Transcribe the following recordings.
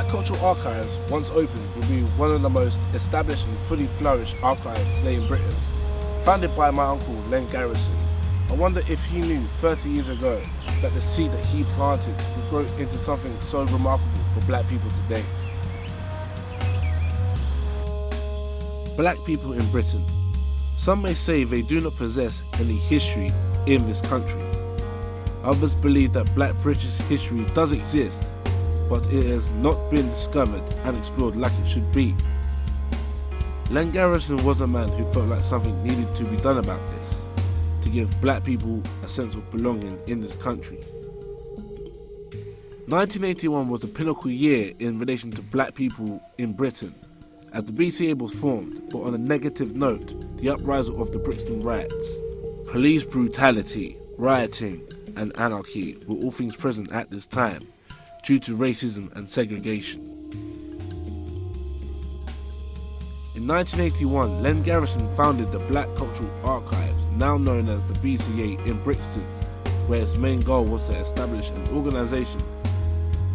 Cultural Archives, once opened, will be one of the most established and fully flourished archives today in Britain. Founded by my Uncle Len Garrison, I wonder if he knew 30 years ago that the seed that he planted would grow into something so remarkable for black people today. Black people in Britain. Some may say they do not possess any history in this country. Others believe that black British history does exist, but it has not been discovered and explored like it should be. Len Garrison was a man who felt like something needed to be done about this, to give black people a sense of belonging in this country. 1981 was the pinnacle year in relation to black people in Britain, as the BCA was formed, but on a negative note, the uprising of the Brixton riots. Police brutality, rioting and anarchy were all things present at this time, due to racism and segregation. In 1981, Len Garrison founded the Black Cultural Archives, now known as the BCA in Brixton, where its main goal was to establish an organisation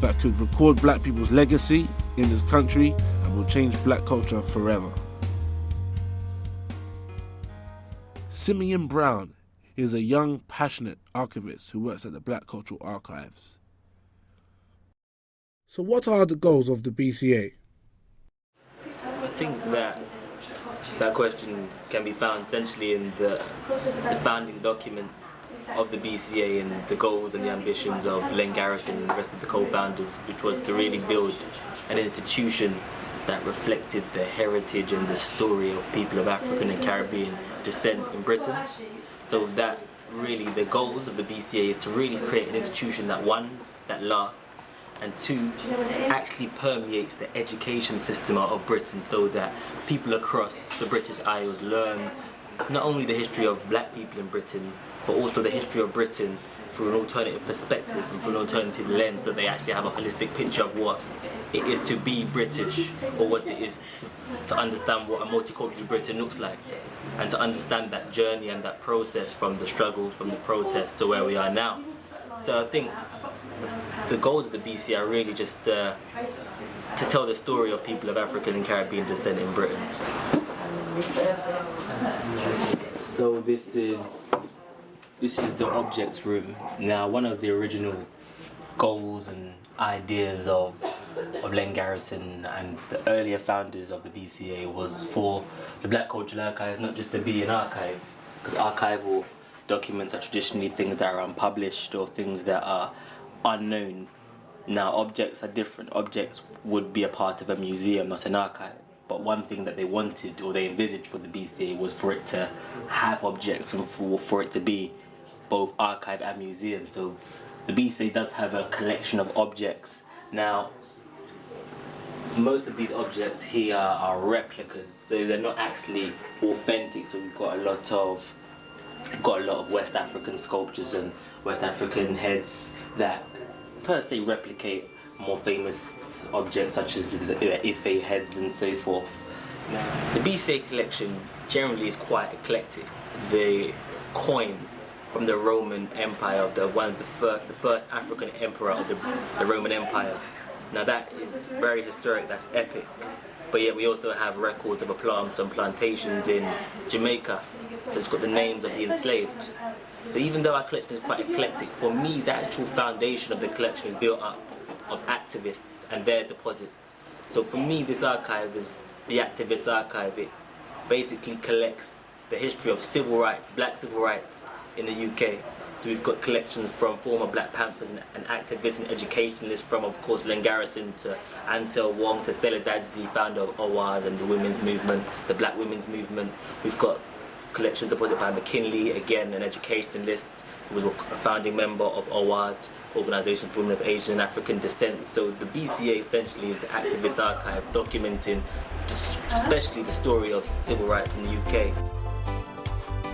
that could record black people's legacy in this country and will change black culture forever. Simeon Brown is a young, passionate archivist who works at the Black Cultural Archives. So what are the goals of the BCA? I think that question can be found essentially in the founding documents of the BCA and the goals and the ambitions of Len Garrison and the rest of the co-founders, which was to really build an institution that reflected the heritage and the story of people of African and Caribbean descent in Britain. So that really the goals of the BCA is to really create an institution that, one, that lasts, and two, actually permeates the education system of Britain, so that people across the British Isles learn not only the history of black people in Britain, but also the history of Britain through an alternative perspective and through an alternative lens, so they actually have a holistic picture of what it is to be British, or what it is to understand what a multicultural Britain looks like, and to understand that journey and that process from the struggles, from the protests to where we are now. So I think the goals of the BCA are really just to tell the story of people of African and Caribbean descent in Britain. So this is the objects room. Now, one of the original goals and ideas of Len Garrison and the earlier founders of the BCA was for the Black Cultural Archive not just to be an archive, because archival documents are traditionally things that are unpublished or things that are unknown. Now, objects are different. Objects would be a part of a museum, not an archive. But one thing that they wanted or they envisaged for the BCA was for it to have objects and for it to be both archive and museum. So the BCA does have a collection of objects. Now, most of these objects here are replicas, so they're not actually authentic. So we've got a lot of West African sculptures and West African heads that per se replicate more famous objects such as the Ife heads and so forth. The BCA collection generally is quite eclectic. The coin from the Roman Empire, the first African emperor of the Roman Empire. Now that is very historic, that's epic. But yet we also have records of some plantations in Jamaica. So it's got the names of the enslaved. So even though our collection is quite eclectic, for me the actual foundation of the collection is built up of activists and their deposits. So for me this archive is the activist archive. It basically collects the history of civil rights, black civil rights in the UK. So we've got collections from former Black Panthers and activists and educationalists, from of course Len Garrison to Ansel Wong to Stella Dadzi, founder of OWAD and the women's movement, the black women's movement. We've got collections deposited by McKinley, again an educationalist who was a founding member of OWAD, Organisation for Women of Asian and African Descent. So the BCA essentially is the activist archive documenting especially the story of civil rights in the UK.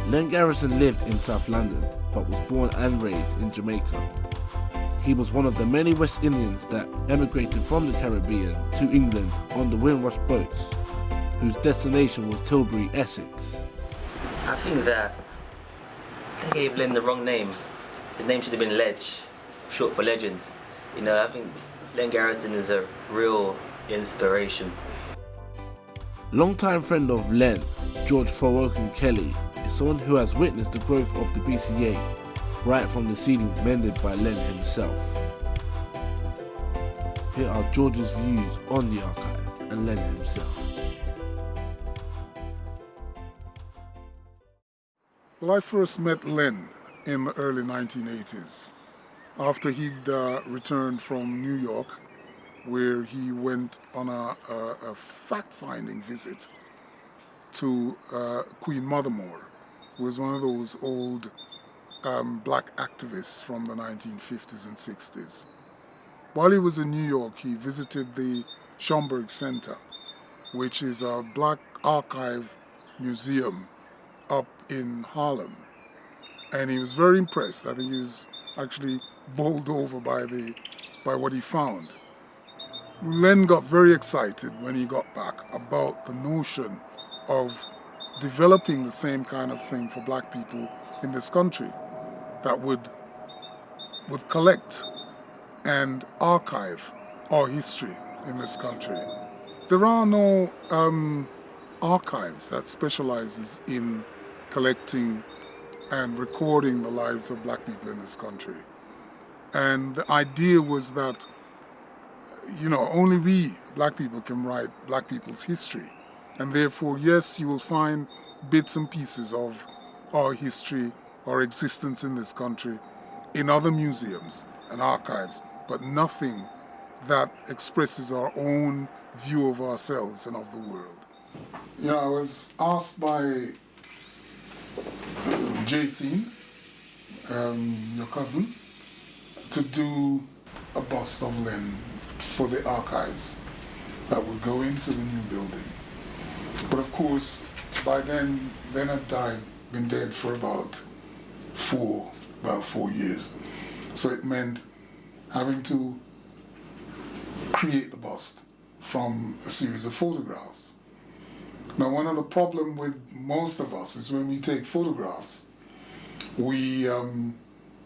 Len Garrison lived in South London, but was born and raised in Jamaica. He was one of the many West Indians that emigrated from the Caribbean to England on the Windrush boats, whose destination was Tilbury, Essex. I think that they gave Len the wrong name. His name should have been Ledge, short for legend. You know, I think Len Garrison is a real inspiration. Longtime friend of Len, George Fawoken Kelly, is someone who has witnessed the growth of the BCA right from the seeding mended by Len himself. Here are George's views on the archive and Len himself. Well, I first met Len in the early 1980s after he'd returned from New York, where he went on a fact-finding visit to Queen Mothermore, who was one of those old black activists from the 1950s and 60s. While he was in New York, he visited the Schomburg Center, which is a black archive museum up in Harlem. And he was very impressed. I think he was actually bowled over by what he found. Len got very excited when he got back about the notion of developing the same kind of thing for black people in this country that would collect and archive our history in this country. There are no archives that specializes in collecting and recording the lives of black people in this country. And the idea was that, only we, black people, can write black people's history. And therefore, yes, you will find bits and pieces of our history, our existence in this country, in other museums and archives, but nothing that expresses our own view of ourselves and of the world. I was asked by JC, your cousin, to do a bust of Len for the archives that would go into the new building. But of course, by then, Len had been dead for about 4 years. So it meant having to create the bust from a series of photographs. Now, one of the problems with most of us is when we take photographs, we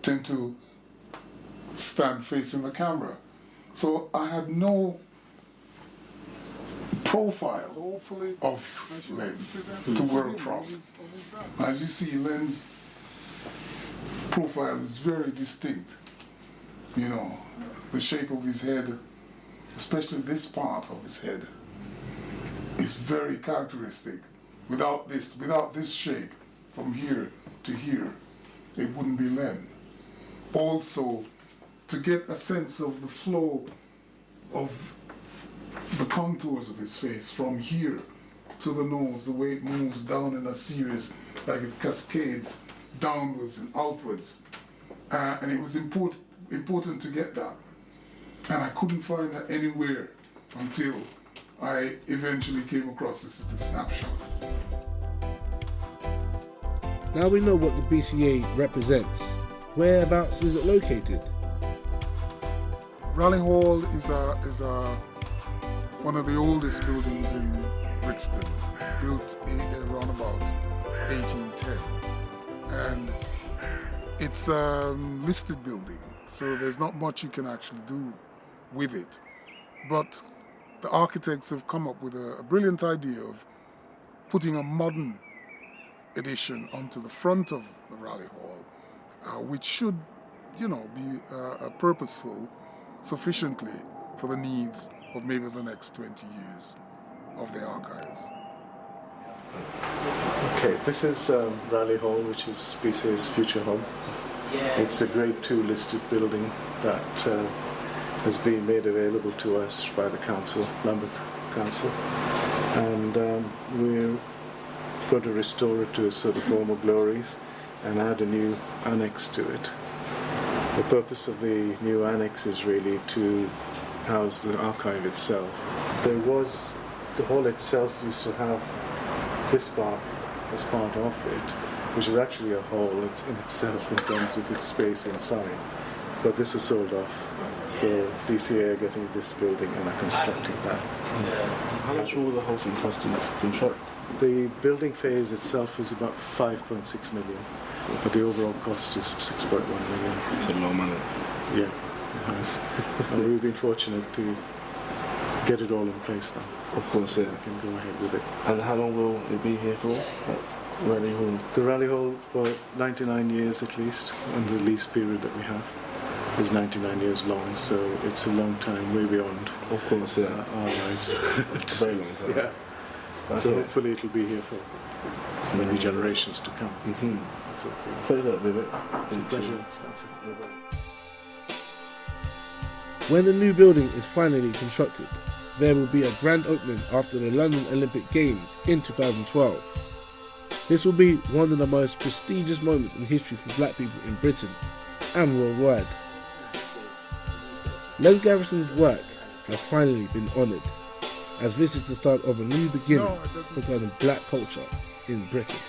tend to stand facing the camera. So I had no profile of Len to work from. As you see, Len's profile is very distinct. The shape of his head, especially this part of his head, is very characteristic. Without this shape, from here to here, it wouldn't be Len. Also, to get a sense of the flow of the contours of his face from here to the nose, the way it moves down in a series, like it cascades downwards and outwards. And it was important to get that. And I couldn't find that anywhere until I eventually came across this snapshot. Now we know what the BCA represents. Whereabouts is it located? Raleigh Hall is one of the oldest buildings in Brixton, built around about 1810. And it's a listed building, so there's not much you can actually do with it. But the architects have come up with a brilliant idea of putting a modern addition onto the front of the Raleigh Hall, which should, be purposeful sufficiently for the needs of maybe the next 20 years of the archives. Okay, this is Raleigh Hall, which is BCA's future home. It's a Grade 2 listed building that has been made available to us by the council, Lambeth Council, and we're going to restore it to its sort of former glories and add a new annex to it. The purpose of the new annex is really to house the archive itself. The hall itself used to have this part as part of it, which is actually a hall in itself in terms of its space inside. But this was sold off, so BCA are getting this building and are constructing that. How much will the whole thing cost to construct? The building phase itself is about 5.6 million, but the overall cost is 6.1 million. It's a lot of money. Yeah. It has. And we've been fortunate to get it all in place now. Of course, yeah. We can go ahead with it. And how long will it be here for? Rally Hall? The Rally Hall, well, 99 years at least, and the lease period that we have is 99 years long, so it's a long time, way beyond Of course, yeah. our lives. Very long time. Yeah. Okay. So hopefully it'll be here for many generations to come. Mm-hmm. That's what we Play that, Vivek. It's a pleasure, Spencer. When the new building is finally constructed, there will be a grand opening after the London Olympic Games in 2012. This will be one of the most prestigious moments in history for black people in Britain and worldwide. Len Garrison's work has finally been honoured, as this is the start of a new beginning regarding black culture in Britain.